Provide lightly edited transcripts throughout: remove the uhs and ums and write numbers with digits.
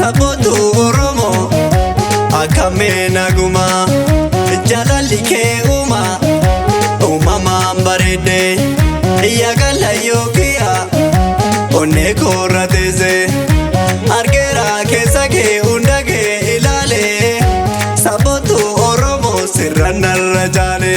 sabotu oromo akame naguma jalali ke umama barede yagala yokia one korateze argera kesake undage ilale sabotu oromo sirranal rajale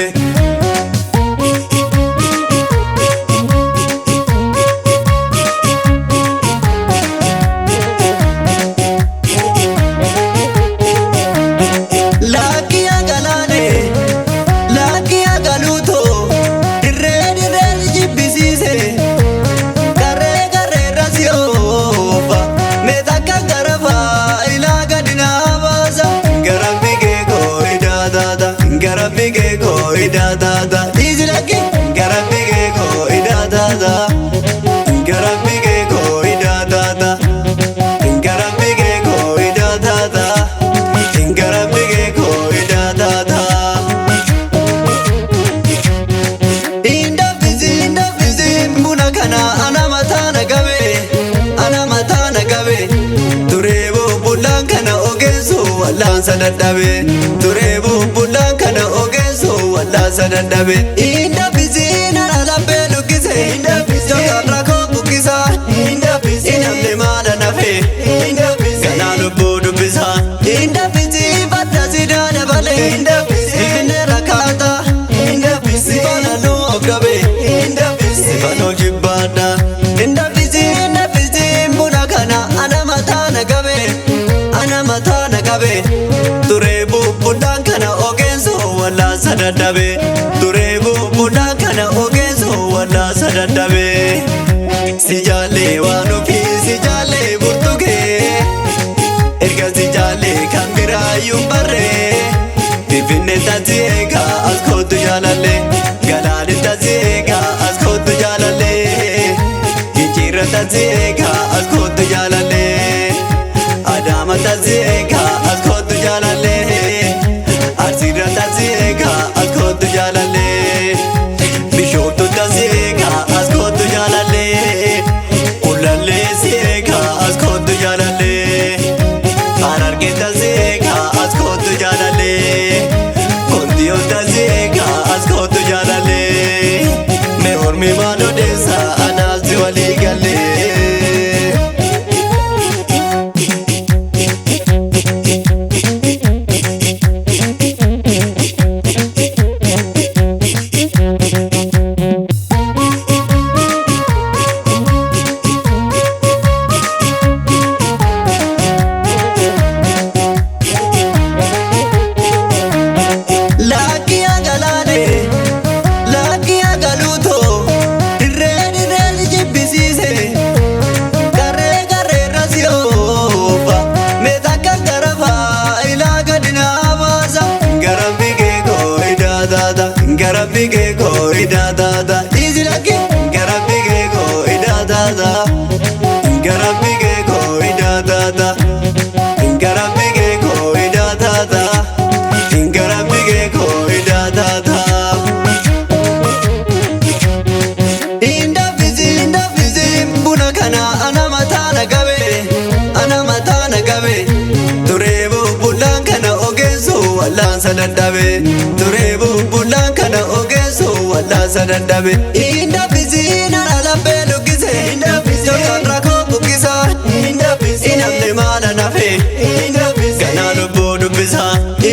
Garabige ko ida da da izlaki garabige ko ida da da garabige ko ida da da garabige ko ida da da garabige ko ida da da inda bizi muna kana anamata na gabe turebo bulan kana ogeso wallan sadadabe turebo bulan kana ogeso wallan sadadabe inda bizi na labe lukise inda bizi jokara ko bukisa inda bizi inamle mala nafe inda bizi kana lubudu bisa inda bizi bata sidana bale inda bizi ibne rakata inda bizi bana no gabe inda bizi bano jibada inda bizi muna kana anamata na gabe turebu budan kana ogenso wala sadadabe turebu budan kana ogenso wala sadadabe sijale wanu fi sijale burtuge erga sijale kambira yumbare bibine taziega askotu jalale galale taziega askotu jalale hijira taziega askotu jalale adama taziega askotu jalale arsira taziega askotu jalale bishotu taziega askotu jalale ulale ziega askotu jalale ararge taziega askotu jalale kondiyo taziega askotu jalale me ormi mano desa anasi waligale garabige ko ida da da izlaki garabige ko ida da da garabige ko ida da da garabige ko ida da da garabige ko ida da da inda bizi buna kana anamata na gabe turebu bulan kana ogeso wallan sadadabe turebu bulan kana ogeso wallan sadadabe inda bizi na labe lukise inda bizi jokara ko bukisa inda bizi inamle mala nafe inda bizi kana lubudu bisa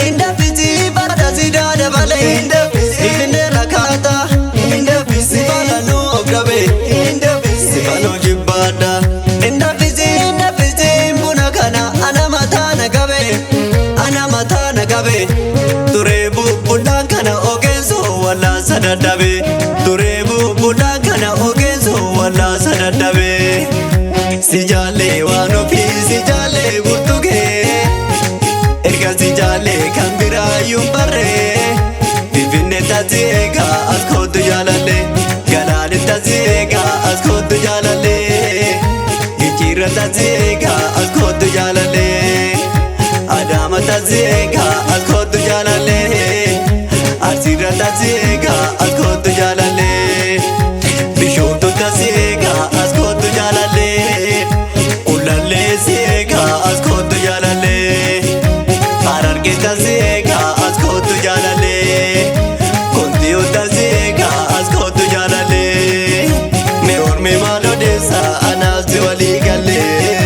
inda bizi bata sidana bale inda bizi ibne rakata inda bizi bala no gabe inda bizi bano jibada inda bizi muna kana anamata na gabe turebu bulan kana ogeso wala sadadabe turebu bulan kana ogeso wala sadadabe sijale wanu fi sijale burtuge erga sijale kambira yumbare bibine taziega askotu jalale galale taziega askotu jalale hijira taziega askotu jalale adama taziega askotu jalale arsira taziega askotu jalale bishotu taziega askotu jalale ulale ziega askotu odeessa anaafsi walii galee.